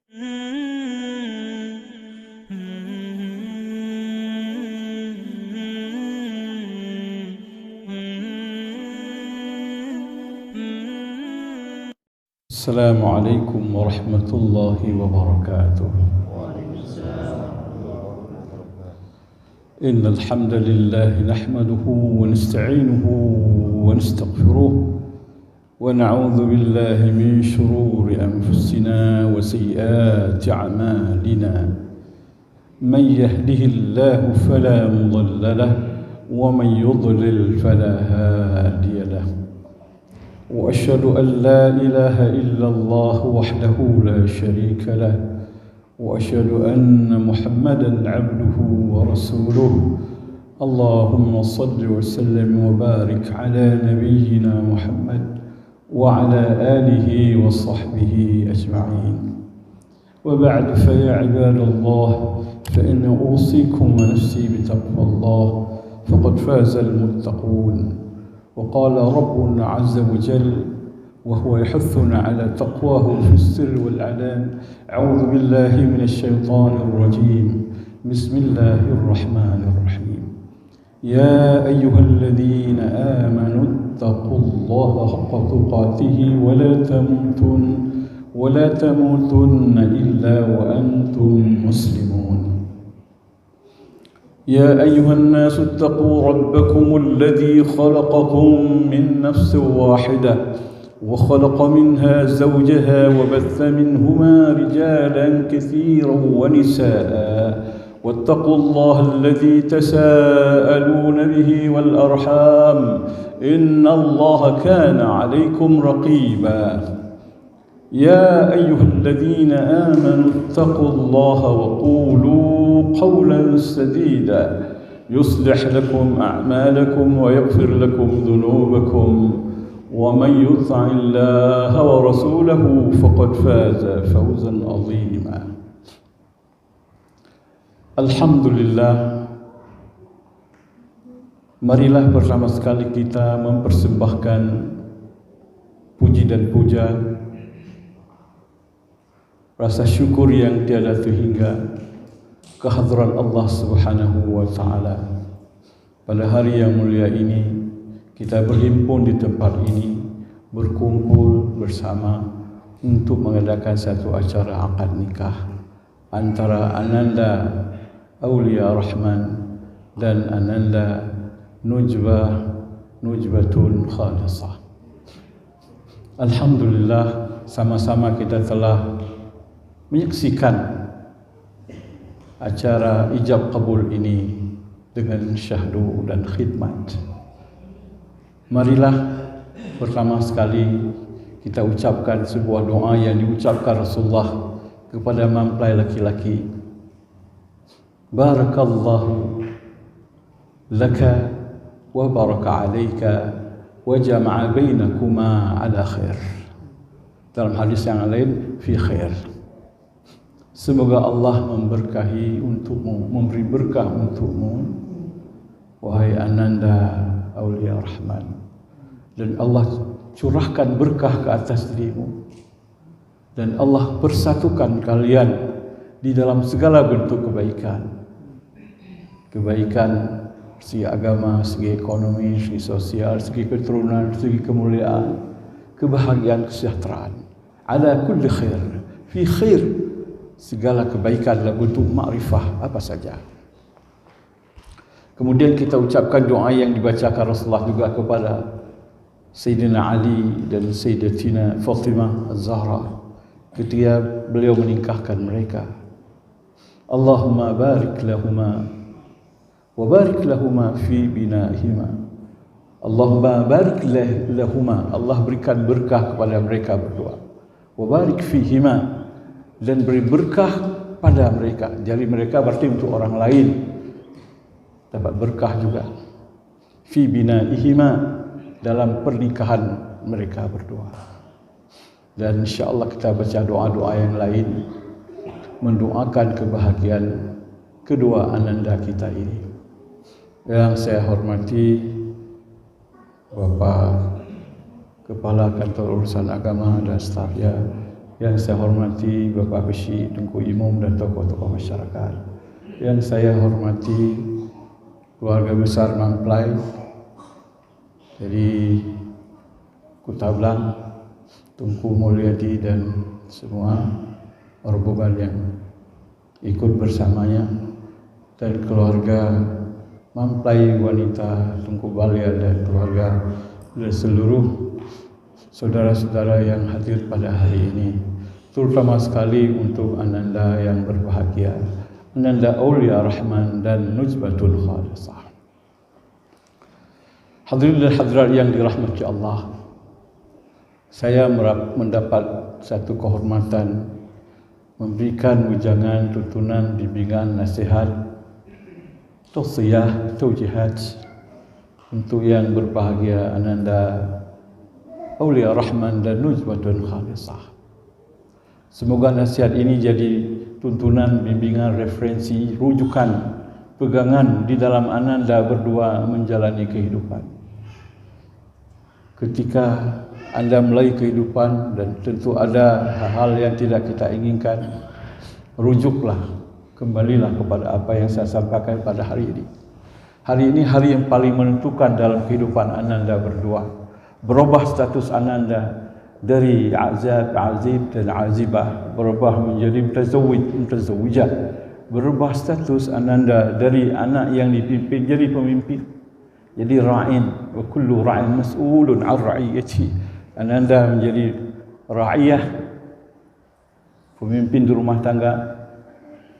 Assalamualaikum warahmatullahi wabarakatuh. Innal hamdalillah nahmaduhu wa nasta'inuhu wa nastaghfiruh wa na'udzu billahi min shururi anfusina wa sayyiati a'malina. Man yahdihillahu fala mudilla lahu wa man yudlil fala hadiya lahu. وأشهد أن لا إله إلا الله وحده لا شريك له وأشهد أن محمدًا عبده ورسوله. اللهم صل وسلم وبارك على نبينا محمد وعلى آله وصحبه أجمعين. وبعد فيا عباد الله فإن أوصيكم ونفسي بتقوى الله فقد فاز المتقون. وقال ربنا عز وجل وهو يحثنا على تقواه في السر والإعلان: أعوذ بالله من الشيطان الرجيم. بسم الله الرحمن الرحيم. يا أيها الذين آمنوا اتقوا الله حق تقاته ولا تموتن إلا وأنتم مسلمون. يا أيها الناس اتقوا ربكم الذي خلقكم من نفس واحدة وخلق منها زوجها وبث منهما رجالا كثيرا ونساء واتقوا الله الذي تساءلون به والأرحام إن الله كان عليكم رقيبا. يا أيها الذين آمنوا اتقوا الله وقولوا قولا سديدا يصلح لكم أعمالكم ويغفر لكم ذنوبكم ومن يطع الله ورسوله فقد فاز فوزا عظيما. Alhamdulillah, marilah bersama sekali kita mempersembahkan puji dan puja, rasa syukur yang tiada terhingga kehadiran Allah Subhanahu wa taala. Pada hari yang mulia ini kita berhimpun di tempat ini, berkumpul bersama untuk mengadakan satu acara akad nikah antara Ananda Aulia Rahman dan Ananda Nujbatun Khalisah. Alhamdulillah, sama-sama kita telah menyaksikan acara ijab kabul ini dengan syahdu dan khidmat. Marilah pertama sekali kita ucapkan sebuah doa yang diucapkan Rasulullah kepada mempelai laki-laki. Barakallahu laka wa baraka alaika wa jama'a bainakuma ala khair. Dalam hadis yang lain, fi khair. Semoga Allah memberkahi untukmu, memberi berkah untukmu, wahai Ananda Aulia Rahman, dan Allah curahkan berkah ke atas dirimu, dan Allah persatukan kalian di dalam segala bentuk kebaikan segi agama, segi ekonomi, segi sosial, segi keturunan, segi kemuliaan, kebahagiaan, kesejahteraan. Ala kulli khair, fi khair, segala kebaikan dalam bentuk makrifah apa saja. Kemudian kita ucapkan doa yang dibacakan Rasulullah juga kepada Sayyidina Ali dan Sayyidatina Fatimah Az-Zahra ketika beliau menikahkan mereka. Allahumma barik lahuma wa barik lahuma fi binaihima. Allahumma barik lahuma, Allah berikan berkah kepada mereka berdua. Wa barik fihima, dan beri berkah pada mereka. Jadi mereka berarti untuk orang lain dapat berkah juga. Fi binaihima, dalam pernikahan mereka berdua. Dan insya-Allah kita baca doa-doa yang lain mendoakan kebahagiaan kedua ananda kita ini. Yang saya hormati Bapak Kepala Kantor Urusan Agama dan stafnya, Yang saya hormati Bapak Besi, Tunku Imam dan tokoh-tokoh masyarakat. Yang saya hormati keluarga besar Mamplai dari Kutablang, Tunku Mulyadi dan semua rombongan yang ikut bersamanya, dan keluarga Mamplai wanita Tunku Balia dan keluarga dan seluruh saudara-saudara yang hadir pada hari ini, terutama sekali untuk Ananda yang berbahagia, Ananda Aulia Rahman dan Nujbatul Khalisah. Hadirin dan hadirat yang dirahmati Allah, saya mendapat satu kehormatan memberikan ujangan, tuntunan, bimbingan, nasihat, tausiah, taujihat untuk yang berbahagia Ananda Aulia Rahman dan Nujbatul Khalisah. Semoga nasihat ini jadi tuntunan, bimbingan, referensi, rujukan, pegangan di dalam Ananda berdua menjalani kehidupan. Ketika Anda mulai kehidupan dan tentu ada hal-hal yang tidak kita inginkan, rujuklah, kembalilah kepada apa yang saya sampaikan pada hari ini. Hari ini hari yang paling menentukan dalam kehidupan Ananda berdua. Berubah status Ananda dari azib dan azibah, berubah menjadi mutazawwijah. Berubah status Ananda dari anak yang dipimpin jadi pemimpin, jadi ra'in. Wa kullu ra'in mas'ulun 'an ra'iyatihi. Ananda menjadi ra'iyah, pemimpin di rumah tangga,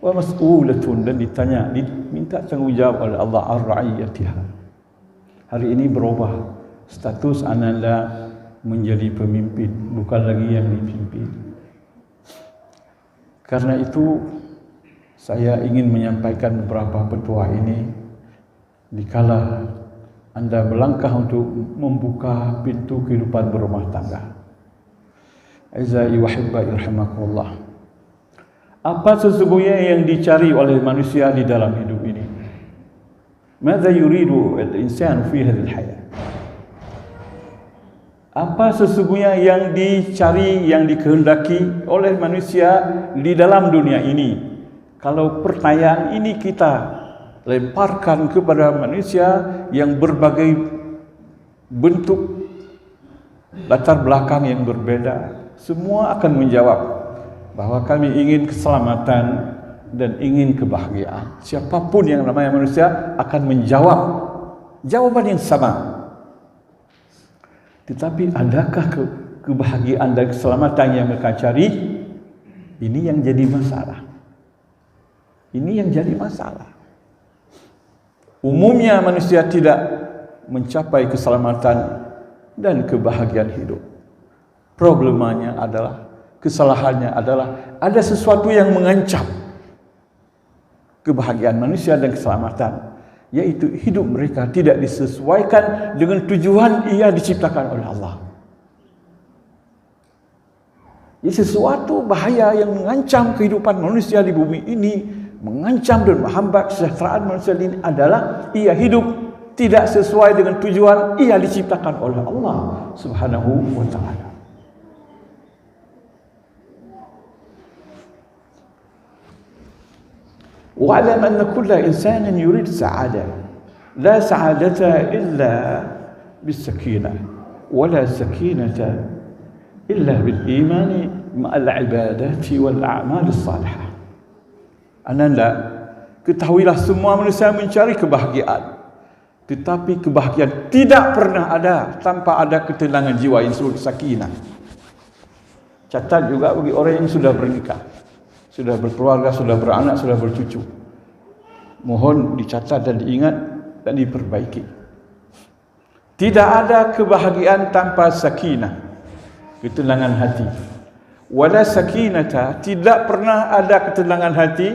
wa mas'ulatun, dan ditanya, diminta tanggungjawab oleh Allah 'an ra'iyatiha. Hari ini berubah status Ananda menjadi pemimpin, bukan lagi yang dipimpin. Karena itu saya ingin menyampaikan beberapa petua ini dikala Anda melangkah untuk membuka pintu kehidupan berumah tangga. Aizai wa hibbai rahimakumullah. Apa sesungguhnya yang dicari oleh manusia di dalam hidup ini? Madza yuridu al-insan fi hadhihi al-hayat? Apa sesungguhnya yang dicari, yang dikehendaki oleh manusia di dalam dunia ini? Kalau pertanyaan ini kita lemparkan kepada manusia yang berbagai bentuk latar belakang yang berbeda, semua akan menjawab bahwa kami ingin keselamatan dan ingin kebahagiaan. Siapapun yang namanya manusia akan menjawab jawaban yang sama. Tetapi adakah kebahagiaan dan keselamatan yang mereka cari? Ini yang jadi masalah. Ini yang jadi masalah. Umumnya manusia tidak mencapai keselamatan dan kebahagiaan hidup. Problemanya adalah, kesalahannya adalah ada sesuatu yang mengancam kebahagiaan manusia dan keselamatan, yaitu hidup mereka tidak disesuaikan dengan tujuan ia diciptakan oleh Allah. Ini sesuatu bahaya yang mengancam kehidupan manusia di bumi ini, mengancam dan menghambat kesejahteraan manusia ini adalah ia hidup tidak sesuai dengan tujuan ia diciptakan oleh Allah Subhanahu wa ta'ala. واعلم أن كل إنسان يريد سعادة لا سعادة إلا بالسكينة ولا سكينة إلا بالإيمان مع العبادات والأعمال الصالحة. Ananda, ketahuilah semua manusia mencari kebahagiaan, tetapi kebahagiaan tidak pernah ada tanpa ada ketenangan jiwa yang disebut sakinah. Catat juga bagi orang yang sudah bernikah, sudah berkeluarga, sudah beranak, sudah bercucu. Mohon dicatat dan diingat dan diperbaiki. Tidak ada kebahagiaan tanpa sakinah, ketenangan hati. Wala sakinata, tidak pernah ada ketenangan hati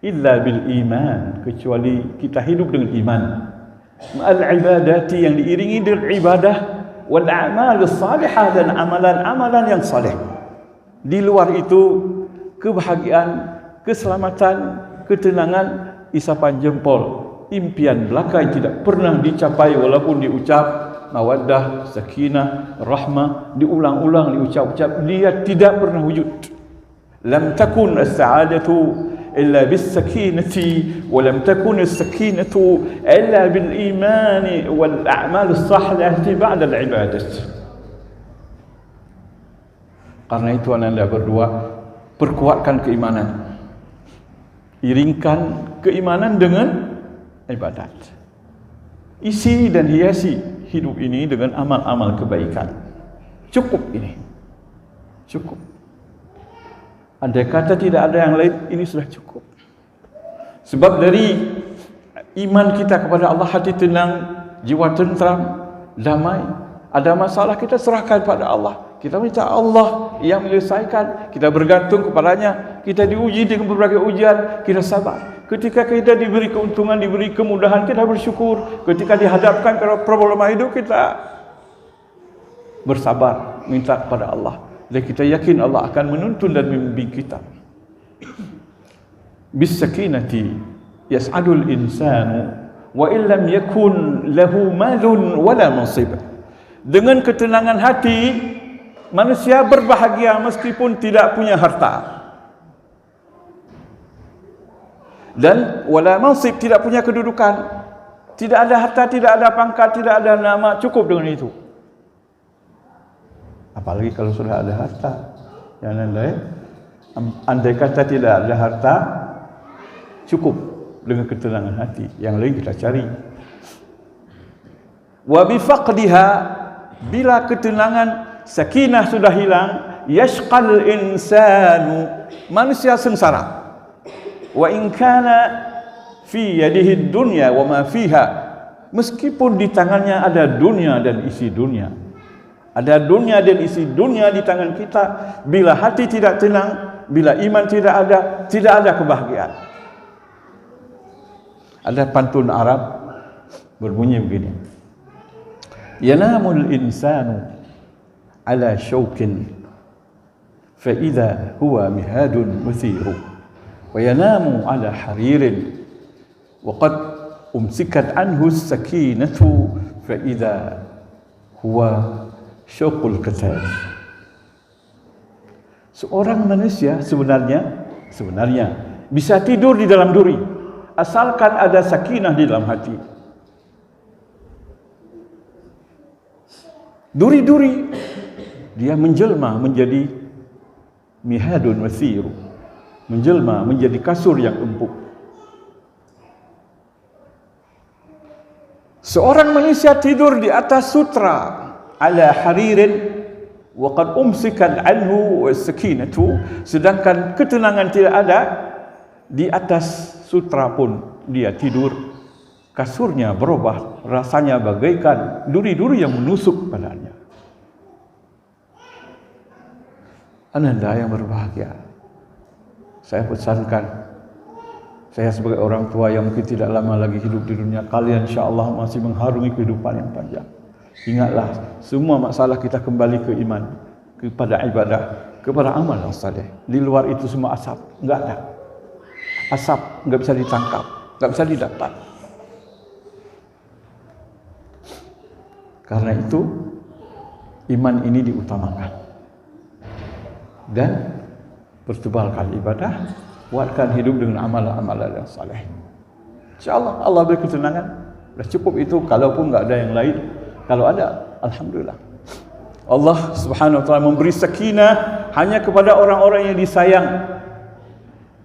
illa bil iman, kecuali kita hidup dengan iman. Ma'al ibadati, yang diiringi dengan ibadah, wal a'mal salihah, dan amalan-amalan yang saleh. Di luar itu kebahagiaan, keselamatan, ketenangan, isapan jempol, impian belaka yang tidak pernah dicapai walaupun diucap, mawaddah, sakinah, rahmah diulang-ulang, diucap-ucap, dia tidak pernah wujud. Lam takun as-sa'adatu illa bis-sakinati wa lam takun as-sakinatu illa bil-imani wal a'mal as-salihati ba'da al-ibadah. Karena itu anda berdua perkuatkan keimanan, iringkan keimanan dengan ibadat, isi dan hiasi hidup ini dengan amal-amal kebaikan. Cukup ini, cukup. Andai kata tidak ada yang lain, ini sudah cukup. Sebab dari iman kita kepada Allah, hati tenang, jiwa tentram, damai. Ada masalah, kita serahkan pada Allah. Kita minta Allah yang menyelesaikan. Kita bergantung kepadanya. Kita diuji dengan berbagai ujian, kita sabar. Ketika kita diberi keuntungan, diberi kemudahan, kita bersyukur. Ketika dihadapkan ke problema hidup, kita bersabar, minta kepada Allah. Dan kita yakin Allah akan menuntun dan membimbing kita. Bis sakinati yas'adul insanu wa illam yakun lahu malun wala mansib. Dengan ketenangan hati, manusia berbahagia meskipun tidak punya harta. Dan wala mansib, tidak punya kedudukan. Tidak ada harta, tidak ada pangkat, tidak ada nama, cukup dengan itu. Apalagi kalau sudah ada harta. Yang lain, andai kata tidak ada harta, cukup dengan ketenangan hati. Yang lain kita cari. Wa bi faqdiha, bila ketenangan sakinah sudah hilang, yashqal insanu, manusia sengsara. Wa in kana fi yadihi dunya wa ma fiha, meskipun di tangannya ada dunia dan isi dunia. Ada dunia dan isi dunia di tangan kita. Bila hati tidak tenang, bila iman tidak ada kebahagiaan. Ada pantun Arab berbunyi begini: yanamul insanu ala syaukin fa idza huwa mihadun muthiru wa yanamu ala haririn wa qad umsikat anhu as-sakinatu fa idza huwa syuqul qatar. Seorang manusia sebenarnya bisa tidur di dalam duri asalkan ada sakinah di dalam hati. Duri-duri dia menjelma menjadi mihadun wasiru, menjelma menjadi kasur yang empuk. Seorang manusia tidur di atas sutra ala haririn wa qad umsikat anhu as-sakinatu, sedangkan ketenangan tidak ada. Di atas sutra pun dia tidur, kasurnya berubah, rasanya bagaikan duri-duri yang menusuk padanya. Anda yang berbahagia, saya pesankan, saya sebagai orang tua yang mungkin tidak lama lagi hidup di dunia, kalian insya-Allah masih mengharungi kehidupan yang panjang. Ingatlah, semua masalah kita kembali ke iman, kepada ibadah, kepada amal yang saleh. Di luar itu semua asap, enggak ada. Asap enggak bisa ditangkap, enggak bisa didapat. Karena itu iman ini diutamakan. Dan pertebalkan ibadah, kuatkan hidup dengan amalan-amalan yang saleh. Insya-Allah Allah beri ketenangan. Dah cukup itu, kalaupun enggak ada yang lain. Kalau ada, alhamdulillah. Allah Subhanahu wa taala memberi sakinah hanya kepada orang-orang yang disayang.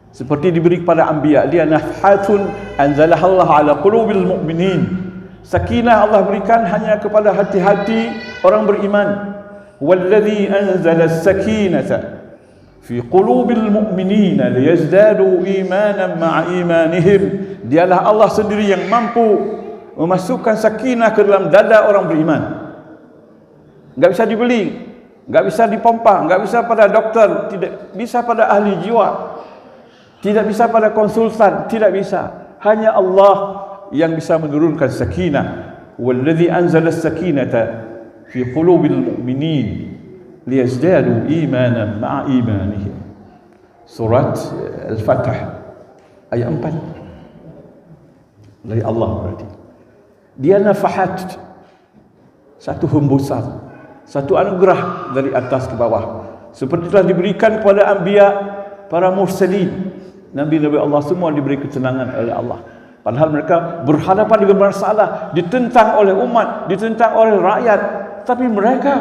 Seperti diberi kepada anbiya, dia nafhatun anzalahallahu ala qulubil mu'minin. Sakinah Allah berikan hanya kepada hati-hati orang beriman. Wallazi anzala as-sakinata fi qulubil mu'minina liyazdadu imanan ma'a imanihim. Dialah Allah sendiri yang mampu memasukkan sakinah ke dalam dada orang beriman. Enggak bisa dibeli, enggak bisa dipompa, enggak bisa pada dokter, tidak bisa pada ahli jiwa, tidak bisa pada konsultan, tidak bisa. Hanya Allah yang bisa menurunkan sakinah. Wallazi anzala as-sakinata fi qulubil mu'minin liyazdadu imanan ma'a imanihim. Surat Al-Fath ayat 4. Dari Allah berarti. Dia nafahat, satu hembusan, satu anugerah dari atas ke bawah. Seperti telah diberikan kepada anbiya, para mursalin, Nabi-Nabi Allah semua diberi ketenangan oleh Allah. Padahal mereka berhadapan dengan masalah, ditentang oleh umat, ditentang oleh rakyat, tapi mereka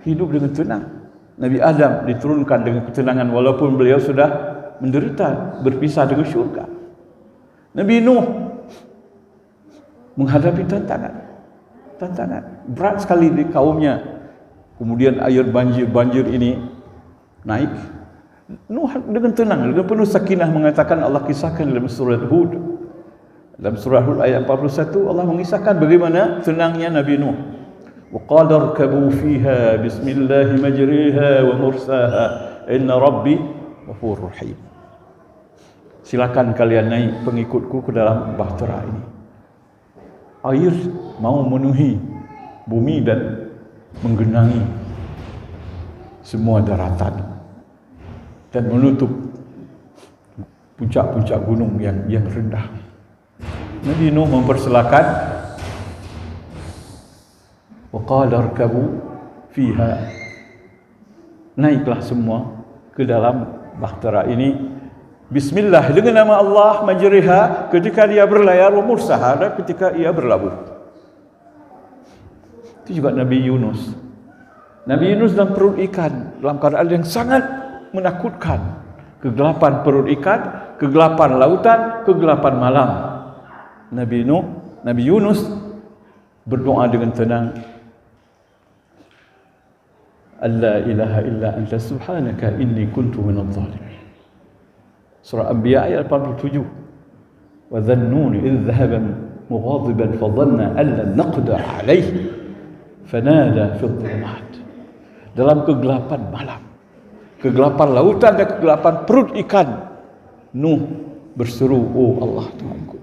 hidup dengan tenang. Nabi Adam diturunkan dengan ketenangan walaupun beliau sudah menderita, berpisah dengan syurga. Nabi Nuh menghadapi tantangan berat sekali di kaumnya. Kemudian air banjir ini naik. Nuh dengan tenang, dengan penuh sakinah mengatakan, Allah kisahkan dalam surat Hud. Dalam surah Hud ayat 41 Allah mengisahkan bagaimana tenangnya Nabi Nuh. Wa qala irkabu fiha bismillahi majriha wa mursaha inna rabbi ghafurur rahim. Silakan kalian naik pengikutku ke dalam bahtera ini. Air mau memenuhi bumi dan menggenangi semua daratan dan menutup puncak-puncak gunung yang rendah. Nabi Nuh mempersilakan, wa qala irkabu fiha, naiklah semua ke dalam bahtera ini, bismillah, dengan nama Allah, majriha, ketika dia berlayar, wa mursaha, dan ketika ia berlabuh. Itu juga Nabi Yunus. Nabi Yunus dalam perut ikan, dalam keadaan yang sangat menakutkan. Kegelapan perut ikan, kegelapan lautan, kegelapan malam. Nabi Yunus berdoa dengan tenang, alla ilaha illa anta subhanaka inni kuntu minadh dhalimin. Surah Anbiya ayat 87. Wa dhannuni idh dhahaba mughadiban fa dhanna an lan naqdir alayhi fanada fi dhulumat. Dalam kegelapan malam, kegelapan lautan dan kegelapan perut ikan, Nuh berseru, oh Allah Tuhanku,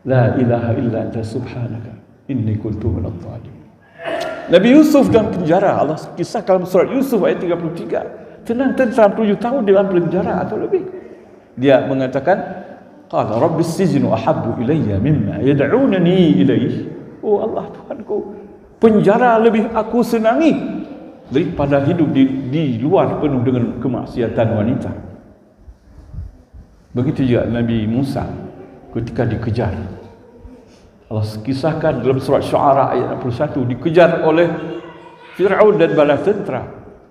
la ilaha illa anta subhanaka inni kuntu minadh dhalimin. Nabi Yusuf dalam penjara, Allah kisah dalam surat Yusuf ayat 33, tenang tentram 7 tahun dalam penjara atau lebih. Dia mengatakan, qala rabbis sijnu ahabbu ilayya mimma yad'unani ilayhi. Oh Allah Tuhanku, penjara lebih aku senangi daripada hidup di luar penuh dengan kemaksiatan wanita. Begitu juga Nabi Musa ketika dikejar. Allah kisahkan dalam surat Syu'ara ayat 61, dikejar oleh Fir'aun dan bala tentera.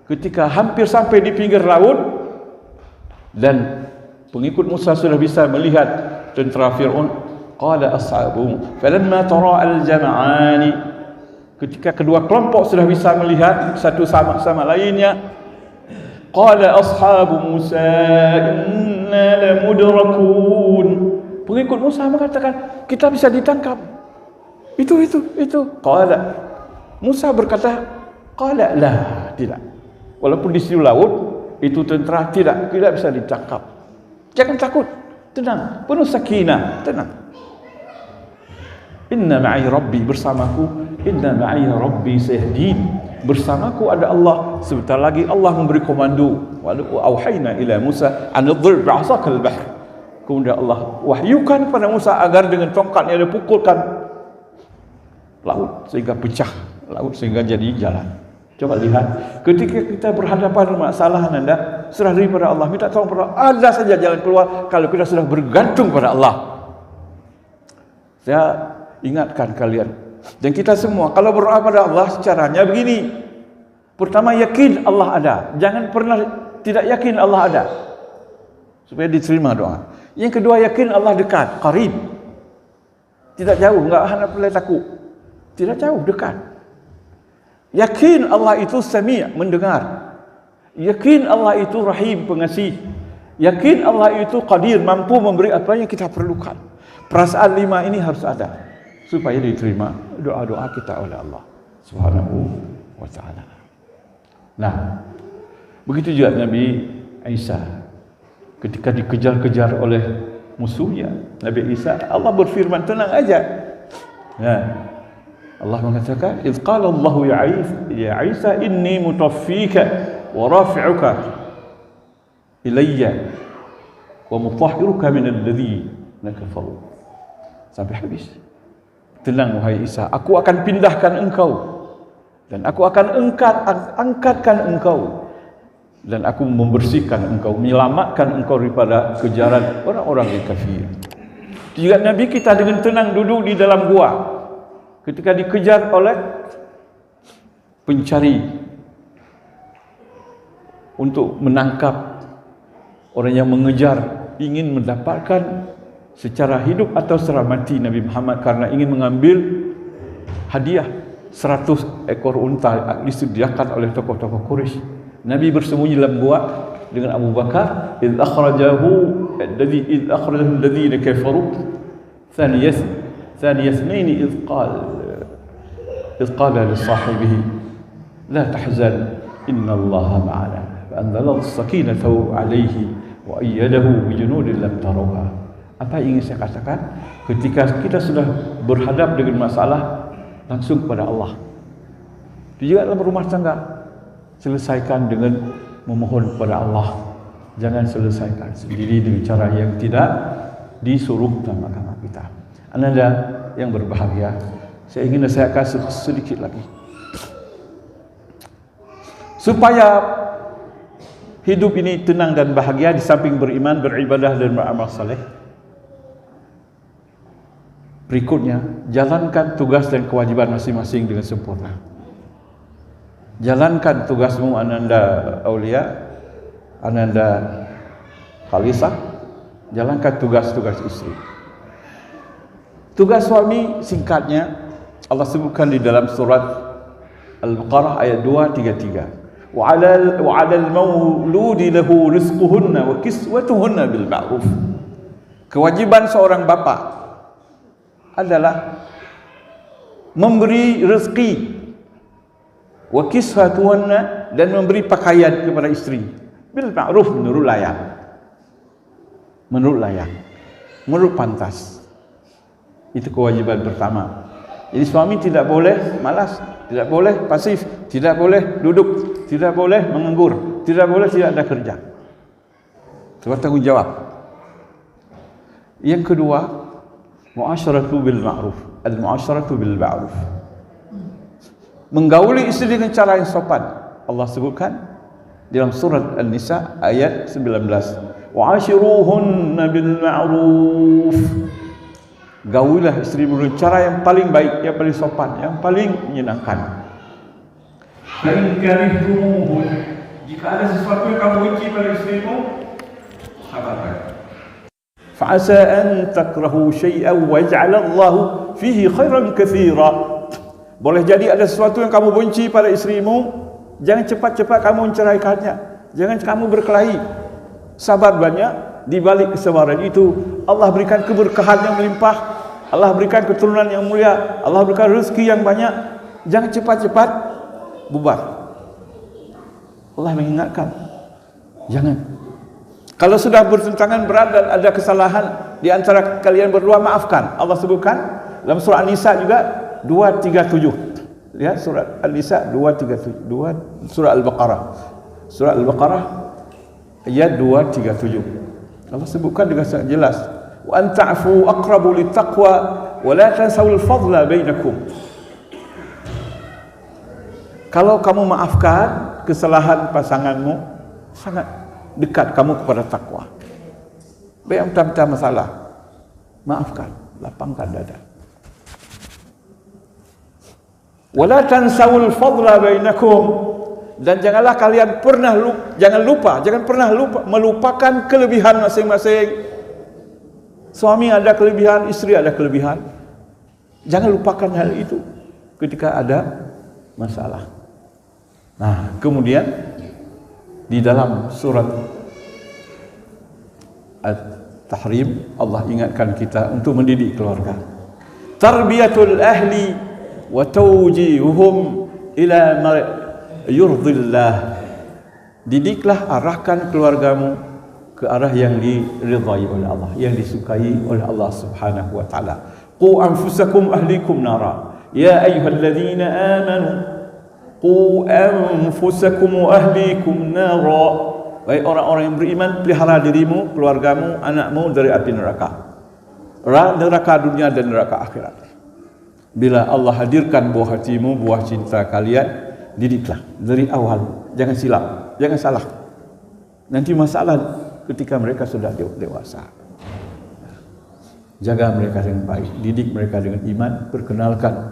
Ketika hampir sampai di pinggir laut dan pengikut Musa sudah bisa melihat tentera Fir'aun, qala ashabu falamma tara al-jam'ani, ketika kedua kelompok sudah bisa melihat satu sama lainnya, qala ashabu Musa inna lamudrakun, pengikut Musa mengatakan kita bisa ditangkap. Itu. Qala Musa berkata, qala la, tidak. Walaupun di situ laut, itu tentera tidak bisa ditangkap. Jangan takut, tenang, penuh sakinah, tenang. Inna ma'i rabbi, bersamaku, inna ma'i rabbi sayahdin, bersamaku ada Allah. Sebentar lagi Allah memberi komando. Wa auhayna ila Musa an idrib bi'asakal bahr. Kemudian Allah wahyukan kepada Musa agar dengan tongkatnya dia pukulkan laut sehingga pecah laut, sehingga jadi jalan. Coba lihat, ketika kita berhadapan dengan masalah, Anda serah diri pada Allah, minta tolong pada Allah, ada saja jalan keluar kalau kita sudah bergantung pada Allah. Saya ingatkan kalian dan kita semua, kalau berdoa pada Allah caranya begini. Pertama, yakin Allah ada, jangan pernah tidak yakin Allah ada, supaya diterima doa. Yang kedua, yakin Allah dekat, qarib, tidak jauh, enggak hanya boleh takut, tidak jauh, dekat. Yakin Allah itu sami', mendengar. Yakin Allah itu rahim, pengasih. Yakin Allah itu qadir, mampu memberi apa yang kita perlukan. Perasaan 5 ini harus ada supaya diterima doa-doa kita oleh Allah Subhanahu wa ta'ala. Nah, begitu juga Nabi Isa ketika dikejar-kejar oleh musuhnya. Nabi Isa, Allah berfirman, tenang aja. Nah, Allah mengatakan, "Idz qala Allah ya Isa inni mutaffika wa rafi'uka ilayya wa mutahhiruka min alladhina kafaru." Sampai habis. tenang wahai Isa, aku akan pindahkan engkau dan aku akan angkatkan engkau dan aku membersihkan engkau, menyelamatkan engkau daripada kejaran orang-orang yang kafir. Juga Nabi kita dengan tenang duduk di dalam gua ketika dikejar oleh pencari untuk menangkap orang yang mengejar, ingin mendapatkan secara hidup atau secara mati Nabi Muhammad, karena ingin mengambil hadiah 100 ekor unta disediakan oleh tokoh-tokoh Quraisy. Nabi bersembunyi dalam gua dengan Abu Bakar. Idh akhrajahu alladhina kafaru thaniyas ithnaini idh qala li sahibihi la tahzan innallaha ma'ana fa anzala as-sakinata 'alayhi wa ayyadahu bi junudin lam tarawha. Apa yang ingin saya katakan? Ketika kita sudah berhadap dengan masalah, langsung kepada Allah. Juga dalam rumah tangga, selesaikan dengan memohon kepada Allah. Jangan selesaikan sendiri dengan cara yang tidak disuruh dalam agama kita. Anda yang berbahagia, saya ingin nasihatkan sedikit lagi, supaya hidup ini tenang dan bahagia, di samping beriman, beribadah dan beramal saleh. Berikutnya, jalankan tugas dan kewajiban masing-masing dengan sempurna. Jalankan tugasmu ananda aulia, ananda khalisah. Jalankan tugas-tugas istri. Tugas suami singkatnya Allah sebutkan di dalam surat Al-Baqarah ayat 233. Wa 'alal mauludi lahu rizquhunna wa kiswatuhunna bil ma'ruf. Kewajiban seorang bapa adalah memberi rezeki, wa kiswatuhunna, dan memberi pakaian kepada istri bil ma'ruf, menurut layak, menurut pantas. Itu kewajiban pertama. Jadi suami tidak boleh malas, tidak boleh pasif, tidak boleh duduk, tidak boleh menganggur, tidak boleh tidak ada kerja. Itu tanggungjawab. Yang kedua, mu'asyaratu bil ma'ruf. Al-mu'asyaratu bil ma'ruf, menggauli istri dengan cara yang sopan. Allah sebutkan dalam surat An-Nisa ayat 19, wa'ashiruhunna bil ma'ruf. Gaulilah istri dengan cara yang paling baik, yang paling sopan, yang paling menyenangkan. Dan karihtumuhun, jika ada sesuatu yang kamu benci pada istrimu, sabarkan. Fa'asa an takrahu syai'an wa yaj'alallahu fihi khairan katsira. Boleh jadi ada sesuatu yang kamu benci pada istrimu, jangan cepat-cepat kamu menceraikannya, jangan kamu berkelahi. Sabar banyak, di balik kesabaran itu Allah berikan keberkahan yang melimpah, Allah berikan keturunan yang mulia, Allah berikan rezeki yang banyak. Jangan cepat-cepat bubar. Allah mengingatkan, jangan. Kalau sudah bertentangan berat dan ada kesalahan di antara kalian berdua, maafkan. Allah sebutkan dalam surah An-Nisa juga 237. Lihat surah An-Nisa 237, surah Al-Baqarah. Surah Al-Baqarah ayat 237. Allah sebutkan dengan sangat jelas, wa an ta'fu aqrabu littaqwa wa la tansawul fadla bainakum. Kalau kamu maafkan kesalahan pasanganmu, sangat dekat kamu kepada takwa. Baik, tak masalah, maafkan, lapangkan dada. Wa la tansawul fadla bainakum. Dan janganlah kalian jangan pernah melupakan kelebihan masing-masing. Suami ada kelebihan, istri ada kelebihan. Jangan lupakan hal itu ketika ada masalah. Nah, kemudian di dalam surat At-Tahrim Allah ingatkan kita untuk mendidik keluarga. Tarbiyatul ahli wa tawjihuhum ila yurdillah. Didiklah, arahkan keluargamu ke arah yang diridhai oleh Allah, yang disukai oleh Allah Subhanahu wa taala. Qu anfusakum ahlikum nara ya ayyuhalladzina amanu qu anfusakum wa ahlikum nara. Wahai orang-orang yang beriman, pelihara dirimu, keluargamu, anakmu dari api neraka. Neraka dunia dan neraka akhirat. Bila Allah hadirkan buah hatimu, buah cinta kalian, didiklah dari awal. Jangan silap, jangan salah. Nanti masalah ketika mereka sudah dewasa. Jaga mereka dengan baik, didik mereka dengan iman, perkenalkan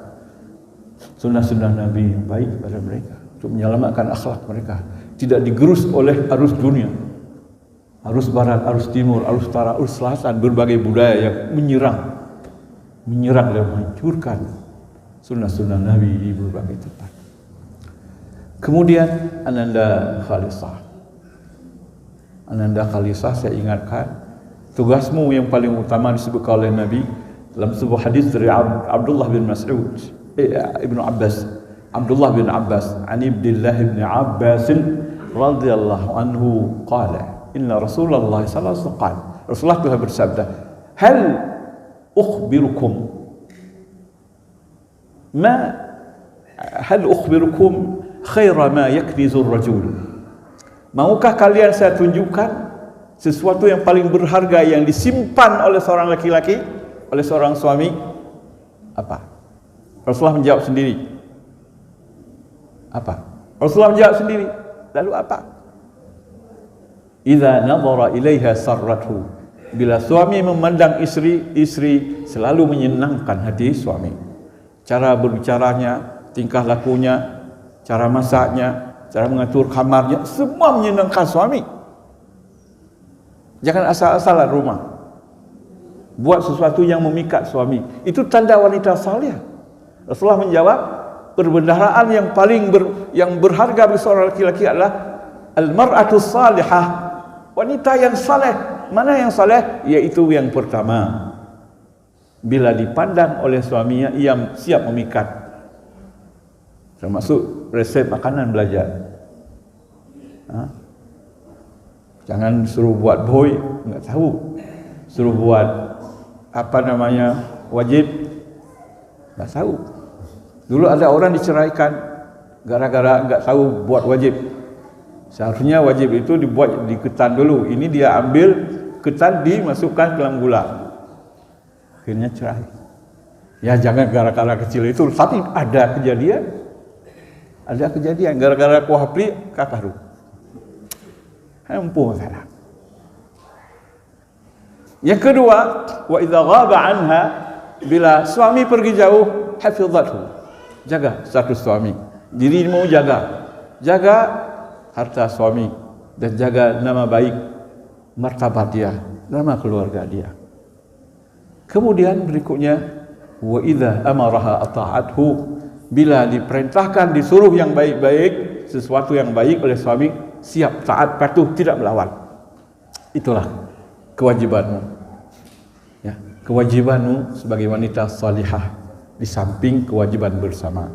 sunnah-sunnah Nabi yang baik kepada mereka untuk menyelamatkan akhlak mereka, tidak digerus oleh arus dunia, arus barat, arus timur, arus utara, arus selatan, berbagai budaya yang menyerang dan menghancurkan sunnah-sunnah Nabi di berbagai tempat. Kemudian Ananda Khalisah, saya ingatkan, tugasmu yang paling utama disebutkan oleh Nabi dalam sebuah hadis dari Abdullah bin Abbas, ani Abdullah bin Abbas radhiyallahu anhu qala, inna Rasulullah sallallahu alaihi wasallam, Rasulullah telah bersabda, hal ukhbirukum khaira ma yaknizur rajul. Maukah kalian saya tunjukkan sesuatu yang paling berharga yang disimpan oleh seorang laki-laki, oleh seorang suami? Apa? Rasulullah menjawab sendiri. Apa? Rasulullah menjawab sendiri. Lalu apa? Idza nadhara ilaiha sarrathu. Bila suami memandang istri selalu menyenangkan hati suami. Cara berbicaranya, tingkah lakunya, cara masaknya, cara mengatur kamarnya, semua menyenangkan suami. Jangan asal-asalan rumah. Buat sesuatu yang memikat suami. Itu tanda wanita salih. Rasulullah menjawab, perbendaharaan yang paling yang berharga bagi seorang laki-laki adalah al-mar'atus salihah, wanita yang saleh. Mana yang saleh? Yaitu yang pertama, bila dipandang oleh suaminya ia siap memikat. Termasuk resep makanan belajar. Jangan suruh buat boy, enggak tahu. Suruh buat wajib, enggak tahu. Dulu ada orang diceraikan gara-gara enggak tahu buat wajib. Seharusnya wajib itu dibuat di ketan dulu. Ini dia ambil ketan, dimasukkan ke dalam gula. Akhirnya cerai. Ya jangan gara-gara kecil itu, tapi ada kejadian. Ada kejadian gara-gara kuah pli kakaru. Empuh masalah. Yang kedua, wa idza ghaba anha, bila suami pergi jauh, hafizathu. Jaga status suami. Dirimu jaga. Jaga harta suami dan jaga nama baik, martabat dia, nama keluarga dia. Kemudian berikutnya, wa idza amaraha ata'athu, bila diperintahkan, disuruh yang baik-baik, sesuatu yang baik oleh suami, siap, taat, patuh, tidak melawan. Itulah kewajibanmu. Ya, kewajibanmu sebagai wanita salihah, di samping kewajiban bersama.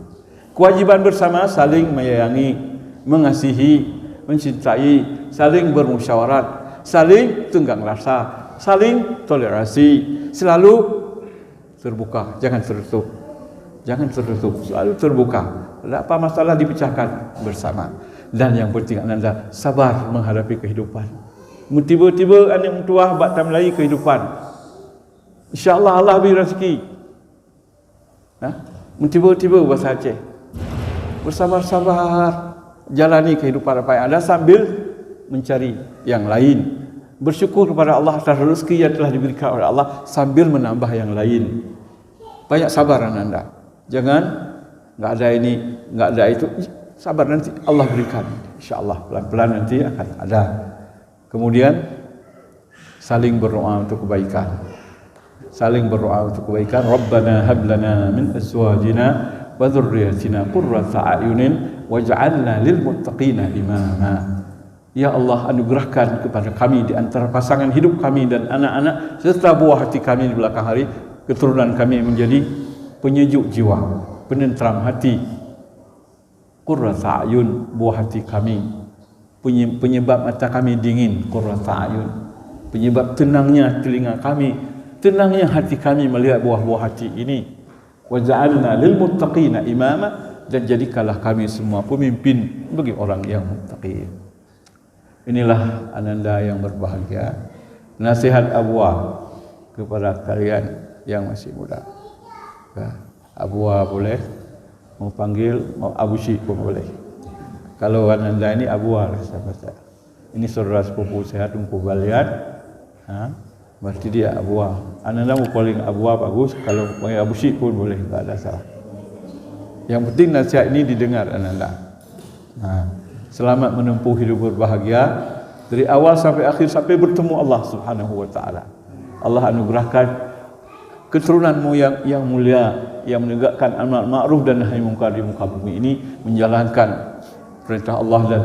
Kewajiban bersama saling menyayangi, mengasihi, mencintai, saling bermusyawarat, saling tenggang rasa, saling toleransi, selalu terbuka, jangan tertutup. Jangan tertutup, selalu terbuka. Ada apa masalah dipecahkan bersama. Dan yang penting anda sabar menghadapi kehidupan. Tiba-tiba anda mentua batam lagi kehidupan. InsyaAllah Allah beri rezeki. Tiba-tiba bahasa Aceh. Bersabar-sabar jalani kehidupan apa yang ada sambil mencari yang lain. Bersyukur kepada Allah atas rezeki yang telah diberikan oleh Allah sambil menambah yang lain. Banyak sabar anda. Jangan enggak ada ini, enggak ada itu. Sabar, nanti Allah berikan. InsyaAllah pelan-pelan nanti akan ada. Kemudian saling berdoa untuk kebaikan. Saling berdoa untuk kebaikan. Rabbana hab lana min azwajina wa dhurriyyatina qurrata a'yunin waj'alna lil muttaqina imama. Ya Allah, anugerahkan kepada kami di antara pasangan hidup kami dan anak-anak serta buah hati kami di belakang hari, keturunan kami menjadi penyejuk jiwa, penentram hati. Qurrata a'yun, buah hati kami, penyebab mata kami dingin. Qurrata a'yun, penyebab tenangnya telinga kami, tenangnya hati kami melihat buah-buah hati ini. Waja'alna lil muttaqina imama, dan jadikanlah kami semua pemimpin bagi orang yang muttaqin. Inilah ananda yang berbahagia, nasihat Abwah kepada kalian yang masih muda. Abua boleh, mau panggil mau Abu Syik pun boleh. Kalau Ananda ini Abua lah sahabat. Ini saudara sepupu saya Tunku Balian. Berarti dia Abua. Ananda mau calling Abua bagus, kalau panggil Abu Syik pun boleh, tak ada salah. Yang penting nasihat ini didengar Ananda. Selamat menempuh hidup berbahagia dari awal sampai akhir, sampai bertemu Allah Subhanahu wa taala. Allah anugerahkan keturunanmu yang mulia, yang menegakkan amar ma'ruf dan nahi munkar di muka bumi ini, menjalankan perintah Allah dan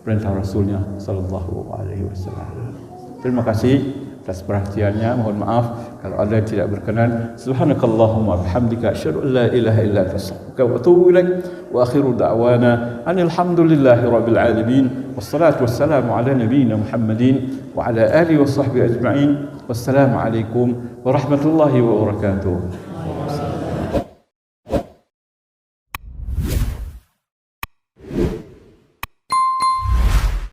perintah Rasulnya sallallahu alaihi wasallam. Terima kasih atas perhatiannya. Mohon maaf kalau ada yang tidak berkenan. Subhanakallahumma bihamdika asyhadu an la ilaha illa anta astaghfiruka wa atubu ilaik. Wa akhiru da'wana anil hamdulillahi rabbil alamin. Wassalatu wassalamu ala nabiyyina Muhammadin wa ala alihi wa sahbihi ajma'in. Wassalamu alaikum warahmatullahi wabarakatuh.